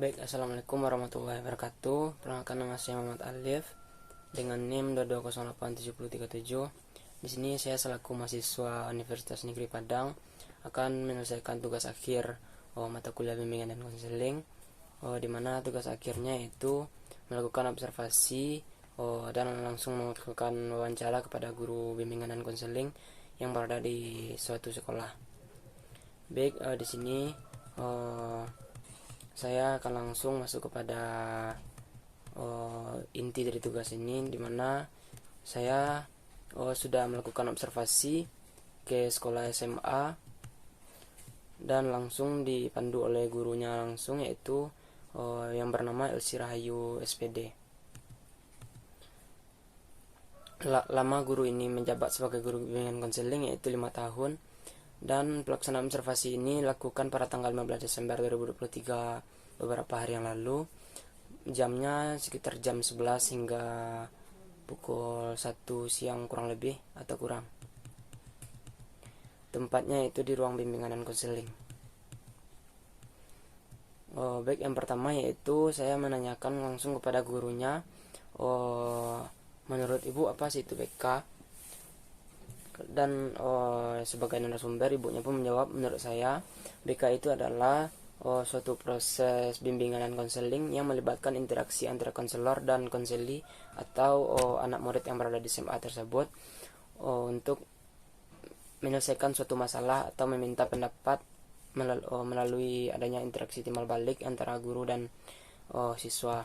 Baik, assalamualaikum warahmatullahi wabarakatuh. Perkenalkan, nama saya Muhammad Alif dengan NIM 2208737. Di sini saya selaku mahasiswa Universitas Negeri Padang akan menyelesaikan tugas akhir mata kuliah bimbingan dan konseling, di mana tugas akhirnya itu melakukan observasi dan langsung melakukan wawancara kepada guru bimbingan dan konseling yang berada di suatu sekolah. Baik, di sini saya akan langsung masuk kepada inti dari tugas ini, dimana saya sudah melakukan observasi ke sekolah SMA dan langsung dipandu oleh gurunya langsung, yaitu yang bernama Elsi Rahayu SPD. Lama guru ini menjabat sebagai guru bimbingan konseling, yaitu 5 tahun, dan pelaksanaan observasi ini dilakukan pada tanggal 15 Desember 2023, beberapa hari yang lalu. Jamnya sekitar jam 11 hingga pukul 1 siang kurang lebih atau kurang. Tempatnya itu di ruang bimbingan dan konseling. Baik, yang pertama yaitu saya menanyakan langsung kepada gurunya, menurut ibu apa sih itu BK? Dan sebagai narasumber, ibunya pun menjawab, menurut saya BK itu adalah suatu proses bimbingan dan konseling yang melibatkan interaksi antara konselor dan konseli atau anak murid yang berada di SMA tersebut untuk menyelesaikan suatu masalah atau meminta pendapat melalui adanya interaksi timbal balik antara guru dan siswa.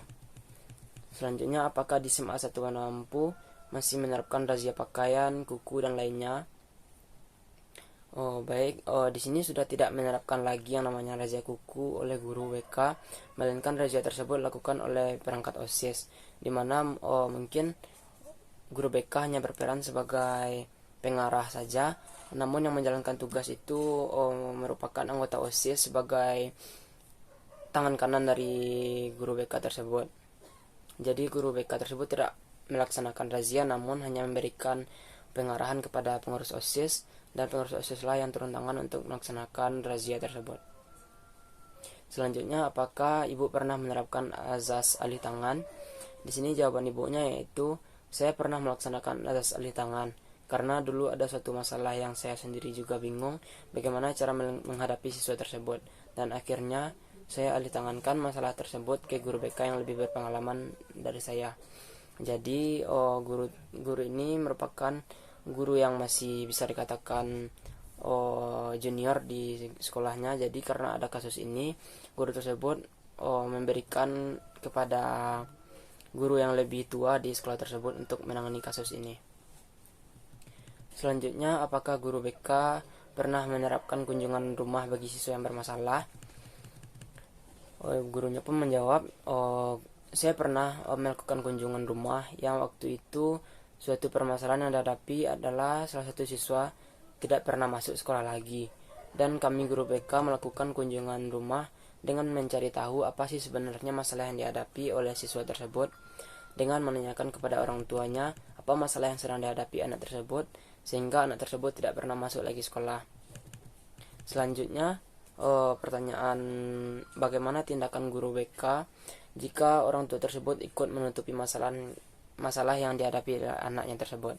Selanjutnya, apakah di SMA Satuan Mampu masih menerapkan razia pakaian, kuku, dan lainnya? Baik, di sini sudah tidak menerapkan lagi yang namanya razia kuku oleh guru WK, melainkan razia tersebut dilakukan oleh perangkat OSIS, di mana mungkin guru BK hanya berperan sebagai pengarah saja, namun yang menjalankan tugas itu merupakan anggota OSIS sebagai tangan kanan dari guru BK tersebut. Jadi guru BK tersebut tidak melaksanakan razia, namun hanya memberikan pengarahan kepada pengurus OSIS, dan pengurus OSIS lah yang turun tangan untuk melaksanakan razia tersebut. Selanjutnya, apakah ibu pernah menerapkan azas alih tangan? Di sini jawaban ibunya yaitu saya pernah melaksanakan azas alih tangan, karena dulu ada suatu masalah yang saya sendiri juga bingung bagaimana cara menghadapi siswa tersebut, dan akhirnya saya alih tangankan masalah tersebut ke guru BK yang lebih berpengalaman dari saya. Jadi guru ini merupakan guru yang masih bisa dikatakan junior di sekolahnya. Jadi karena ada kasus ini, guru tersebut memberikan kepada guru yang lebih tua di sekolah tersebut untuk menangani kasus ini. Selanjutnya, apakah guru BK pernah menerapkan kunjungan rumah bagi siswa yang bermasalah? Gurunya pun menjawab, saya pernah melakukan kunjungan rumah yang waktu itu suatu permasalahan yang dihadapi adalah salah satu siswa tidak pernah masuk sekolah lagi, dan kami guru BK melakukan kunjungan rumah dengan mencari tahu apa sih sebenarnya masalah yang dihadapi oleh siswa tersebut, dengan menanyakan kepada orang tuanya apa masalah yang sedang dihadapi anak tersebut, sehingga anak tersebut tidak pernah masuk lagi sekolah. Selanjutnya, pertanyaan, bagaimana tindakan guru BK jika orang tua tersebut ikut menutupi masalah yang dihadapi anaknya tersebut?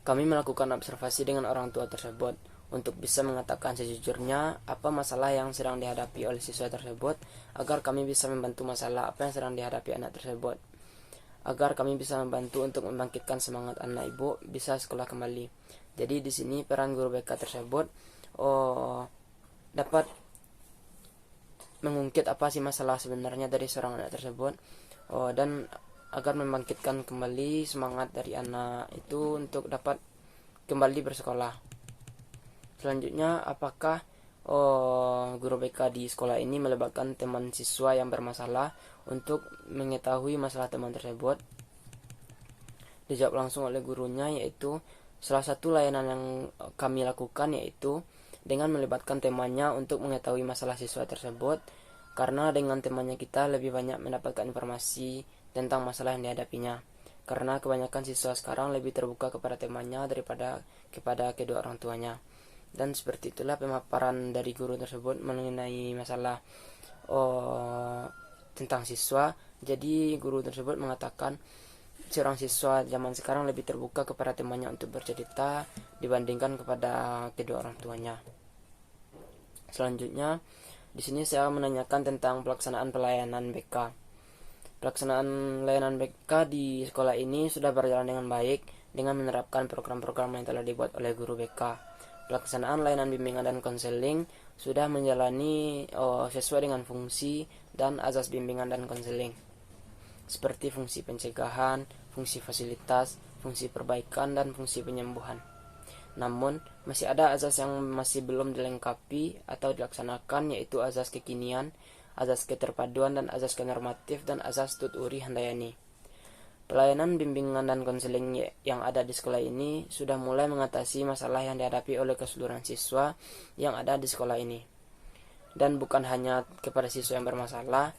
Kami melakukan observasi dengan orang tua tersebut untuk bisa mengatakan sejujurnya apa masalah yang sedang dihadapi oleh siswa tersebut, agar kami bisa membantu masalah apa yang sedang dihadapi anak tersebut, agar kami bisa membantu untuk membangkitkan semangat anak ibu bisa sekolah kembali. Jadi di sini peran guru BK tersebut dapat mengungkit apa sih masalah sebenarnya dari seorang anak tersebut, dan agar membangkitkan kembali semangat dari anak itu untuk dapat kembali bersekolah. Selanjutnya, apakah guru BK di sekolah ini melibatkan teman siswa yang bermasalah untuk mengetahui masalah teman tersebut? Dijawab langsung oleh gurunya, yaitu salah satu layanan yang kami lakukan yaitu dengan melibatkan temannya untuk mengetahui masalah siswa tersebut, karena dengan temannya kita lebih banyak mendapatkan informasi tentang masalah yang dihadapinya, karena kebanyakan siswa sekarang lebih terbuka kepada temannya daripada kepada kedua orang tuanya. Dan seperti itulah pemaparan dari guru tersebut mengenai masalah tentang siswa. Jadi guru tersebut mengatakan seorang siswa zaman sekarang lebih terbuka kepada temannya untuk bercerita dibandingkan kepada kedua orang tuanya. Selanjutnya, di sini saya menanyakan tentang pelaksanaan pelayanan BK. Pelaksanaan layanan BK di sekolah ini sudah berjalan dengan baik dengan menerapkan program-program yang telah dibuat oleh guru BK. Pelaksanaan layanan bimbingan dan konseling sudah menjalani sesuai dengan fungsi dan azas bimbingan dan konseling, seperti fungsi pencegahan, fungsi fasilitas, fungsi perbaikan, dan fungsi penyembuhan. Namun, masih ada azas yang masih belum dilengkapi atau dilaksanakan, yaitu azas kekinian, azas keterpaduan, dan azas kenormatif, dan azas tuturi handayani. Pelayanan bimbingan dan konseling yang ada di sekolah ini sudah mulai mengatasi masalah yang dihadapi oleh keseluruhan siswa yang ada di sekolah ini. Dan bukan hanya kepada siswa yang bermasalah,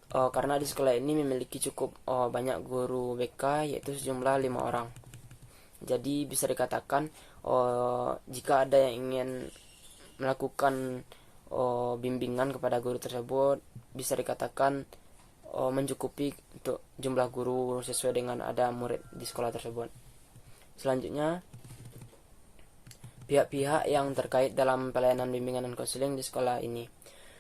karena di sekolah ini memiliki cukup banyak guru BK, yaitu sejumlah 5 orang. Jadi bisa dikatakan jika ada yang ingin melakukan bimbingan kepada guru tersebut, bisa dikatakan mencukupi untuk jumlah guru sesuai dengan ada murid di sekolah tersebut. Selanjutnya, pihak-pihak yang terkait dalam pelayanan bimbingan dan konseling di sekolah ini.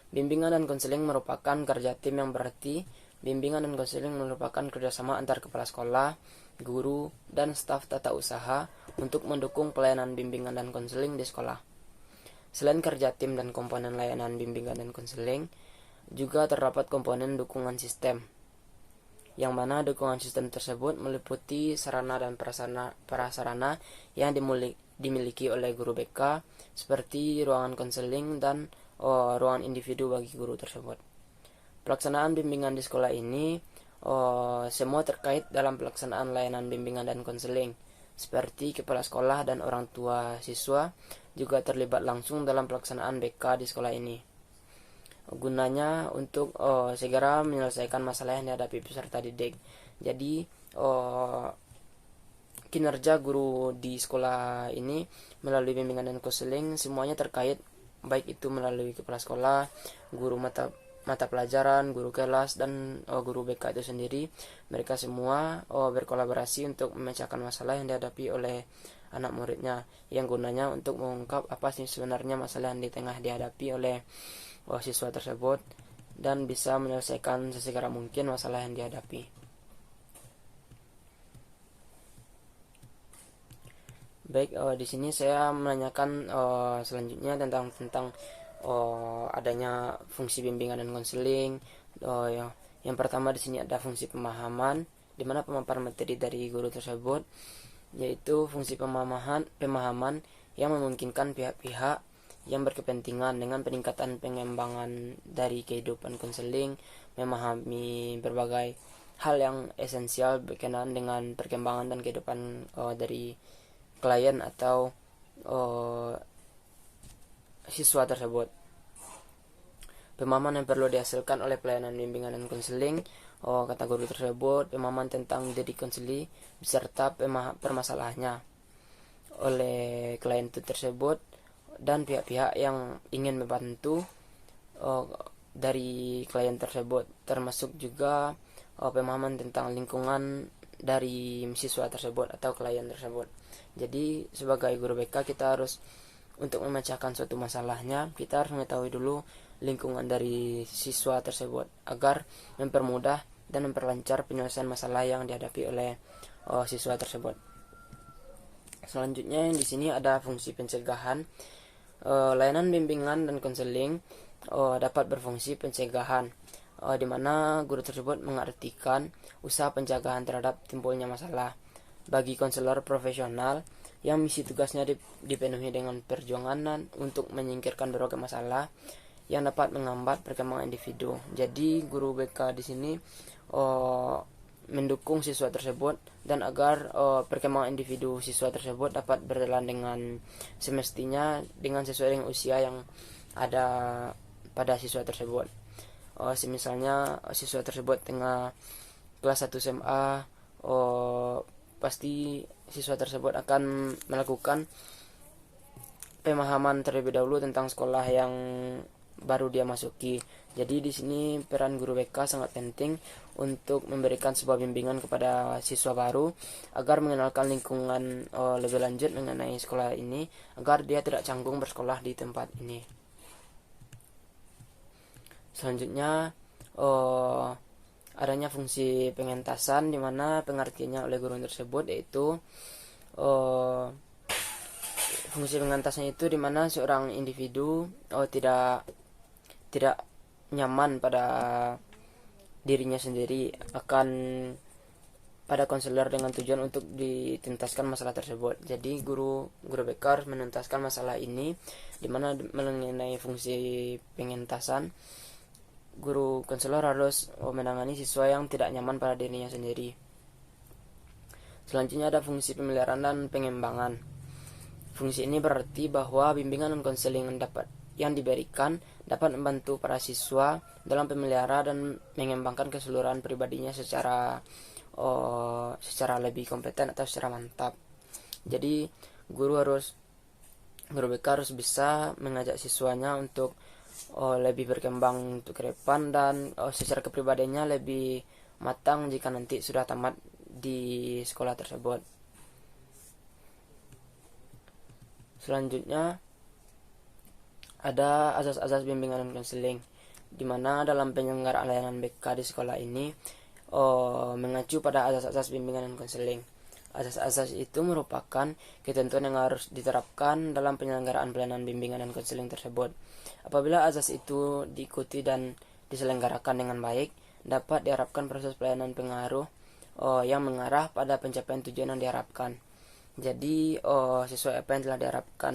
Bimbingan dan konseling merupakan kerja tim yang berarti bimbingan dan konseling merupakan kerjasama antar kepala sekolah, guru, dan staf tata usaha untuk mendukung pelayanan bimbingan dan konseling di sekolah. Selain kerja tim dan komponen layanan bimbingan dan konseling, juga terdapat komponen dukungan sistem, yang mana dukungan sistem tersebut meliputi sarana dan prasarana yang dimiliki oleh guru BK, seperti ruangan konseling dan ruangan individu bagi guru tersebut. Pelaksanaan bimbingan di sekolah ini semua terkait dalam pelaksanaan layanan bimbingan dan konseling, seperti kepala sekolah dan orang tua siswa juga terlibat langsung dalam pelaksanaan BK di sekolah ini. Gunanya untuk segera menyelesaikan masalah yang dihadapi peserta didik. Jadi kinerja guru di sekolah ini melalui bimbingan dan konseling semuanya terkait, baik itu melalui kepala sekolah, guru mata pelajaran, guru kelas, dan guru BK itu sendiri. Mereka semua berkolaborasi untuk memecahkan masalah yang dihadapi oleh anak muridnya, yang gunanya untuk mengungkap apa sih sebenarnya masalah yang di tengah dihadapi oleh siswa tersebut dan bisa menyelesaikan sesegera mungkin masalah yang dihadapi. Baik, di sini saya menanyakan selanjutnya tentang adanya fungsi bimbingan dan konseling. Yang pertama di sini ada fungsi pemahaman, di mana pemaparan materi dari guru tersebut, yaitu fungsi pemahaman yang memungkinkan pihak-pihak yang berkepentingan dengan peningkatan pengembangan dari kehidupan konseling memahami berbagai hal yang esensial berkenaan dengan perkembangan dan kehidupan dari klien atau siswa tersebut. Pemahaman yang perlu dihasilkan oleh pelayanan bimbingan dan konseling, kata guru tersebut, pemahaman tentang diri konseli beserta permasalahannya oleh klien itu tersebut dan pihak-pihak yang ingin membantu dari klien tersebut, termasuk juga pemahaman tentang lingkungan dari siswa tersebut atau klien tersebut. Jadi sebagai guru BK kita harus, untuk memecahkan suatu masalahnya, kita harus mengetahui dulu lingkungan dari siswa tersebut agar mempermudah dan memperlancar penyelesaian masalah yang dihadapi oleh siswa tersebut. Selanjutnya di sini ada fungsi pencegahan. Layanan bimbingan dan konseling dapat berfungsi pencegahan, di mana guru tersebut mengartikan usaha pencegahan terhadap timbulnya masalah. Bagi konselor profesional yang misi tugasnya dipenuhi dengan perjuangan untuk menyingkirkan berbagai masalah yang dapat menghambat perkembangan individu. Jadi guru BK di sini mendukung siswa tersebut dan agar perkembangan individu siswa tersebut dapat berjalan dengan semestinya dengan sesuai dengan usia yang ada pada siswa tersebut. Misalnya siswa tersebut tengah kelas 1 SMA, pasti siswa tersebut akan melakukan pemahaman terlebih dahulu tentang sekolah yang baru dia masuki. Jadi di sini peran guru BK sangat penting untuk memberikan sebuah bimbingan kepada siswa baru agar mengenalkan lingkungan lebih lanjut mengenai sekolah ini agar dia tidak canggung bersekolah di tempat ini. Selanjutnya adanya fungsi pengentasan, di mana pengertiannya oleh guru tersebut yaitu fungsi pengentasnya itu di mana seorang individu tidak nyaman pada dirinya sendiri akan pada konselor dengan tujuan untuk dituntaskan masalah tersebut. Jadi guru BK harus menuntaskan masalah ini, di mana mengenai fungsi pengentasan, guru konselor harus menangani siswa yang tidak nyaman pada dirinya sendiri. Selanjutnya ada fungsi pemeliharaan dan pengembangan. Fungsi ini berarti bahwa bimbingan dan konseling yang diberikan dapat membantu para siswa dalam pemelihara dan mengembangkan keseluruhan pribadinya secara lebih kompeten atau secara mantap. Jadi guru BK harus bisa mengajak siswanya untuk lebih berkembang untuk ke depan dan secara kepribadiannya lebih matang jika nanti sudah tamat di sekolah tersebut. Selanjutnya ada asas-asas bimbingan dan konseling, di mana dalam penyelenggaraan layanan BK di sekolah ini mengacu pada asas-asas bimbingan dan konseling. Asas-asas itu merupakan ketentuan yang harus diterapkan dalam penyelenggaraan pelayanan bimbingan dan konseling tersebut. Apabila asas itu diikuti dan diselenggarakan dengan baik, dapat diharapkan proses pelayanan pengaruh yang mengarah pada pencapaian tujuan yang diharapkan. Jadi sesuai apa yang telah diharapkan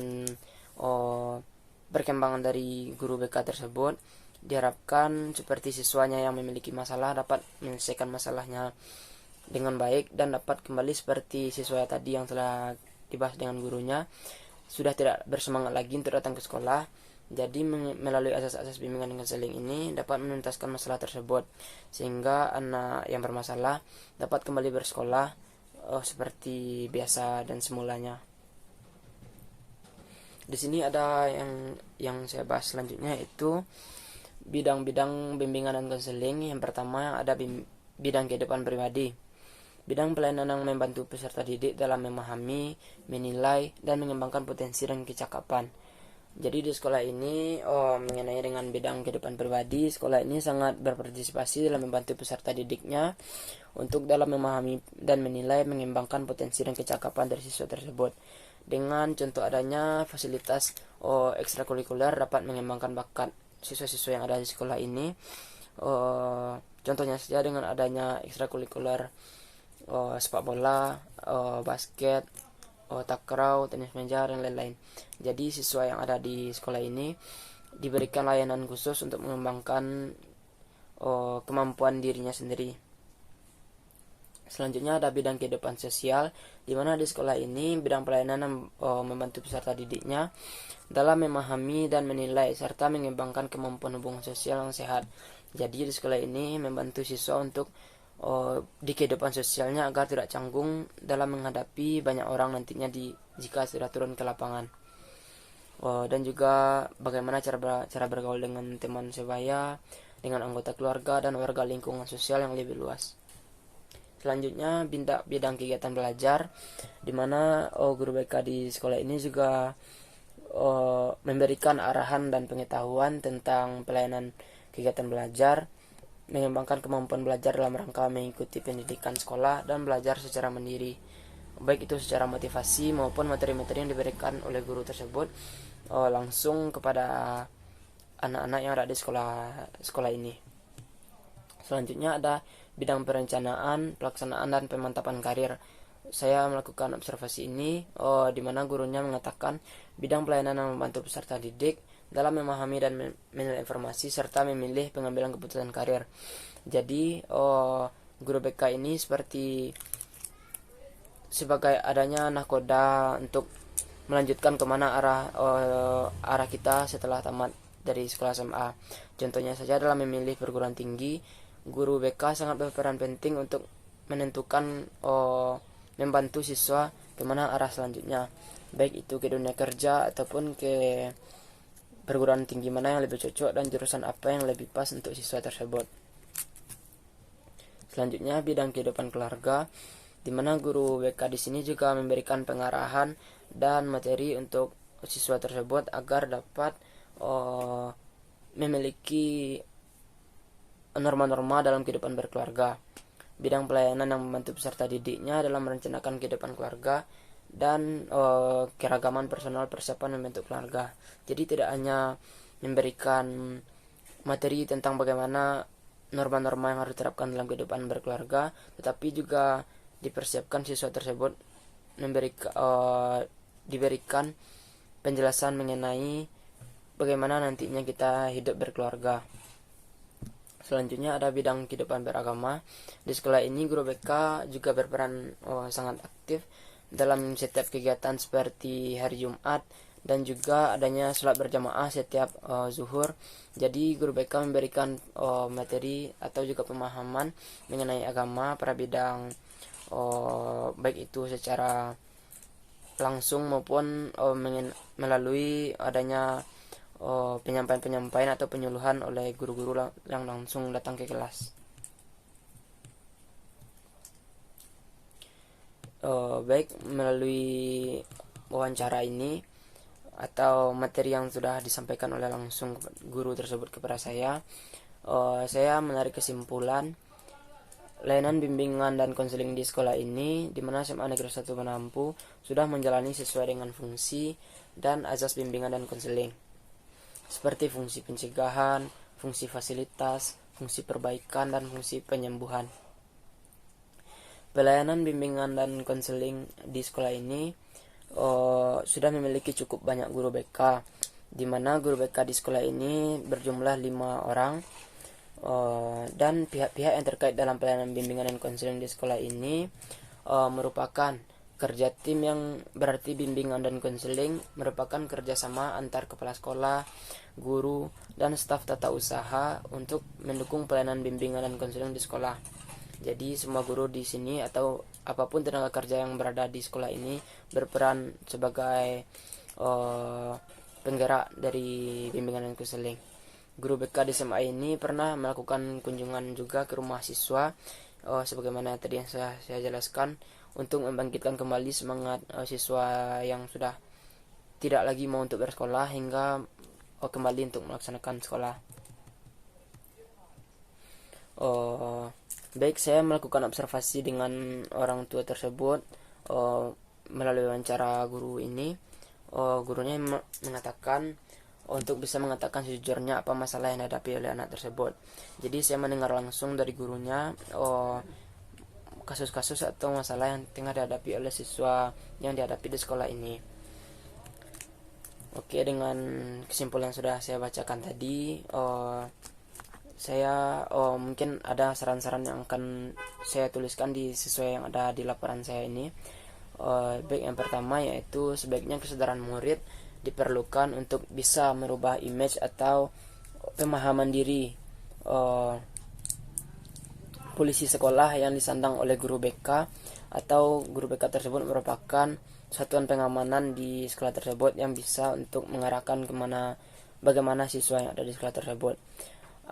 perkembangan dari guru BK tersebut, diharapkan seperti siswanya yang memiliki masalah dapat menyelesaikan masalahnya dengan baik dan dapat kembali seperti siswa tadi yang telah dibahas dengan gurunya, sudah tidak bersemangat lagi untuk datang ke sekolah. Jadi melalui asas-asas bimbingan dan konseling ini dapat menuntaskan masalah tersebut sehingga anak yang bermasalah dapat kembali bersekolah seperti biasa dan semulanya. Di sini ada yang saya bahas selanjutnya, yaitu bidang-bidang bimbingan dan konseling. Yang pertama ada bidang kehidupan pribadi. Bidang pelayanan yang membantu peserta didik dalam memahami, menilai, dan mengembangkan potensi dan kecakapan. Jadi di sekolah ini mengenai dengan bidang kehidupan pribadi, sekolah ini sangat berpartisipasi dalam membantu peserta didiknya untuk dalam memahami dan menilai, mengembangkan potensi dan kecakapan dari siswa tersebut. Dengan contoh adanya fasilitas ekstrakurikuler dapat mengembangkan bakat siswa-siswa yang ada di sekolah ini. Contohnya saja dengan adanya ekstrakurikuler sepak bola, basket, takraw, tenis meja, dan lain-lain. Jadi siswa yang ada di sekolah ini diberikan layanan khusus untuk mengembangkan kemampuan dirinya sendiri. Selanjutnya ada bidang kehidupan sosial, di mana di sekolah ini bidang pelayanan membantu peserta didiknya dalam memahami dan menilai serta mengembangkan kemampuan hubungan sosial yang sehat. Jadi di sekolah ini membantu siswa untuk di kehidupan sosialnya agar tidak canggung dalam menghadapi banyak orang nantinya jika sudah turun ke lapangan. Dan juga bagaimana cara bergaul dengan teman sebaya, dengan anggota keluarga dan warga lingkungan sosial yang lebih luas. Selanjutnya bidang kegiatan belajar, di mana guru BK di sekolah ini juga memberikan arahan dan pengetahuan tentang pelayanan kegiatan belajar, mengembangkan kemampuan belajar dalam rangka mengikuti pendidikan sekolah dan belajar secara mandiri, baik itu secara motivasi maupun materi-materi yang diberikan oleh guru tersebut langsung kepada anak-anak yang ada di sekolah ini. Selanjutnya ada bidang perencanaan, pelaksanaan, dan pemantapan karir. Saya melakukan observasi ini di mana gurunya mengatakan bidang pelayanan yang membantu peserta didik dalam memahami dan menilai informasi serta memilih pengambilan keputusan karir. Jadi guru BK ini sebagai adanya nahkoda untuk melanjutkan kemana arah kita setelah tamat dari sekolah SMA. Contohnya saja dalam memilih perguruan tinggi, guru BK sangat berperan penting untuk menentukan membantu siswa kemana arah selanjutnya, baik itu ke dunia kerja ataupun ke perguruan tinggi mana yang lebih cocok dan jurusan apa yang lebih pas untuk siswa tersebut. Selanjutnya bidang kehidupan keluarga, di mana guru BK di sini juga memberikan pengarahan dan materi untuk siswa tersebut agar dapat memiliki norma-norma dalam kehidupan berkeluarga. Bidang pelayanan yang membantu peserta didiknya dalam merencanakan kehidupan keluarga dan keragaman personal persiapan membentuk keluarga. Jadi tidak hanya memberikan materi tentang bagaimana norma-norma yang harus diterapkan dalam kehidupan berkeluarga, tetapi juga dipersiapkan siswa tersebut diberikan penjelasan mengenai bagaimana nantinya kita hidup berkeluarga. Selanjutnya ada bidang kehidupan beragama. Di sekolah ini guru BK juga berperan sangat aktif dalam setiap kegiatan seperti hari Jumat dan juga adanya sholat berjamaah setiap zuhur. Jadi guru BK memberikan materi atau juga pemahaman mengenai agama pada bidang baik itu secara langsung maupun melalui adanya penyampaian-penyampaian atau penyuluhan oleh guru-guru yang langsung datang ke kelas. Baik melalui wawancara ini atau materi yang sudah disampaikan oleh langsung guru tersebut kepada saya menarik kesimpulan layanan bimbingan dan konseling di sekolah ini, di mana SMA Negeri 1 Menampu sudah menjalani sesuai dengan fungsi dan azas bimbingan dan konseling, seperti fungsi pencegahan, fungsi fasilitas, fungsi perbaikan, dan fungsi penyembuhan. Pelayanan bimbingan dan konseling di sekolah ini sudah memiliki cukup banyak guru BK, di mana guru BK di sekolah ini berjumlah 5 orang. Dan pihak-pihak yang terkait dalam pelayanan bimbingan dan konseling di sekolah ini merupakan kerja tim, yang berarti bimbingan dan konseling merupakan kerjasama antar kepala sekolah, guru, dan staf tata usaha untuk mendukung pelayanan bimbingan dan konseling di sekolah. Jadi semua guru di sini atau apapun tenaga kerja yang berada di sekolah ini berperan sebagai penggerak dari bimbingan dan konseling. Guru BK di SMA ini pernah melakukan kunjungan juga ke rumah siswa, sebagaimana tadi yang saya jelaskan, untuk membangkitkan kembali semangat siswa yang sudah tidak lagi mau untuk bersekolah hingga kembali untuk melaksanakan sekolah. Baik, saya melakukan observasi dengan orang tua tersebut melalui wawancara guru ini. Gurunya mengatakan untuk bisa mengatakan sejujurnya apa masalah yang dihadapi oleh anak tersebut. Jadi saya mendengar langsung dari gurunya kasus-kasus atau masalah yang tengah dihadapi oleh siswa yang dihadapi di sekolah ini. Oke, dengan kesimpulan yang sudah saya bacakan tadi, saya mungkin ada saran-saran yang akan saya tuliskan di sesuai yang ada di laporan saya ini. Baik, yang pertama yaitu sebaiknya kesadaran murid diperlukan untuk bisa merubah image atau pemahaman diri polisi sekolah yang disandang oleh guru BK, atau guru BK tersebut merupakan satuan pengamanan di sekolah tersebut yang bisa untuk mengarahkan bagaimana siswa yang ada di sekolah tersebut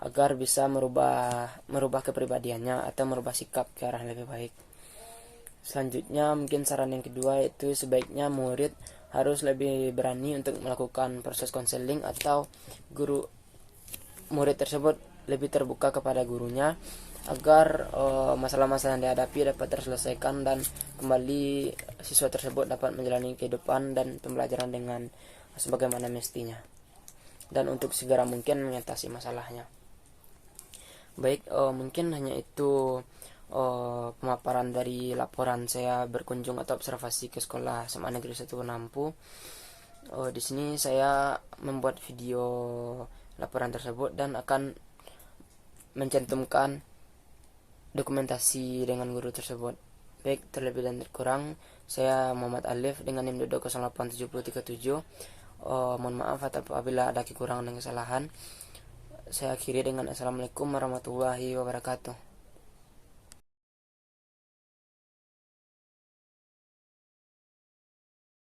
agar bisa merubah kepribadiannya atau merubah sikap ke arah lebih baik. Selanjutnya mungkin saran yang kedua yaitu sebaiknya murid harus lebih berani untuk melakukan proses konseling atau murid tersebut lebih terbuka kepada gurunya agar masalah-masalah yang dihadapi dapat terselesaikan dan kembali siswa tersebut dapat menjalani kehidupan dan pembelajaran dengan sebagaimana mestinya, dan untuk segera mungkin mengatasi masalahnya. Baik, mungkin hanya itu pemaparan dari laporan saya berkunjung atau observasi ke sekolah SMA Negeri 1 Menampu. Di sini saya membuat video laporan tersebut dan akan mencantumkan dokumentasi dengan guru tersebut. Baik, terlebih dan terkurang, saya Muhammad Alif dengan NIM 087037. Mohon maaf apabila ada kekurangan dan kesalahan. Saya akhiri dengan Assalamualaikum warahmatullahi wabarakatuh.